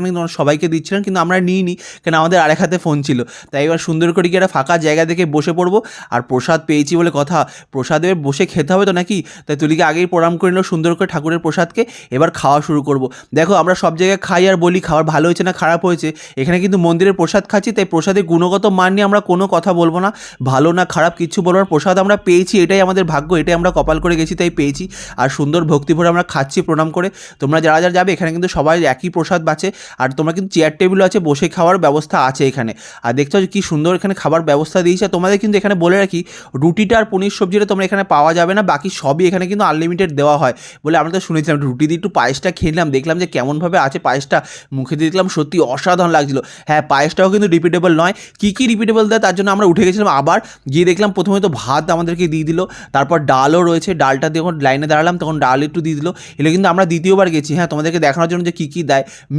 কিন্তু আমরা সবাইকে দিচ্ছিলাম, কিন্তু আমরা নিইনি, কেন আমাদের আরেক হাতে ফোন ছিল। তাই এবার সুন্দর করে গিয়ে একটা ফাঁকা জায়গা দেখে বসে পড়বো। আর প্রসাদ পেয়েছি বলে কথা, প্রসাদে বসে খেতে হবে তো নাকি, তাই তুলিকে আগেই প্রণাম করে নিল সুন্দর করে ঠাকুরের প্রসাদকে। এবার খাওয়া শুরু করব। দেখো আমরা সব জায়গায় খাই আর বলি খাবার ভালো হয়েছে না খারাপ হয়েছে, এখানে কিন্তু মন্দিরের প্রসাদ খাচ্ছি, তাই প্রসাদের গুণগত মান নিয়ে আমরা কোনো কথা বলবো না, ভালো না খারাপ কিচ্ছু বলবো না। প্রসাদ আমরা পেয়েছি, এটাই আমাদের ভাগ্য, এটাই আমরা কপাল করে গেছি, তাই পেয়েছি। আর সুন্দর ভক্তি ভরে আমরা খাচ্ছি প্রণাম করে। তোমরা যারা যারা যাবে এখানে কিন্তু সবাই একই প্রসাদ বাঁচে, আর তোমরা কিন্তু চেয়ার টেবিলও আছে, বসে খাওয়ার ব্যবস্থা আছে এখানে। আর দেখতে পাচ্ছ কি সুন্দর এখানে খাবার ব্যবস্থা দিয়েছে। আর তোমাদের কিন্তু এখানে বলে রাখি, রুটিটা আর পনির সবজিটা তোমরা এখানে পাওয়া যাবে না, বাকি সবই এখানে কিন্তু আনলিমিটেড দেওয়া হয় বলে আমরা তো শুনেছিলাম। রুটি দিয়ে একটু পায়েসটা খেলাম, দেখলাম যে কেমনভাবে আছে পায়েসটা, মুখে দিয়ে দেখলাম সত্যি অসাধারণ লাগছিল। হ্যাঁ, পায়েসটাও কিন্তু রিপিটেবল নয়, কী রিপিটেবল দেয় তার জন্য আমরা উঠে গেছিলাম। আবার গিয়ে দেখলাম প্রথমে তো ভাত আমাদেরকে দিয়ে দিল, তারপর ডালও রয়েছে, ডালটা যখন লাইনে দাঁড়ালাম তখন ডাল একটু দিয়ে দিল। এগুলো কিন্তু আমরা দ্বিতীয়বার গেছি, হ্যাঁ তোমাদেরকে দেখানোর জন্য যে কী দেয়।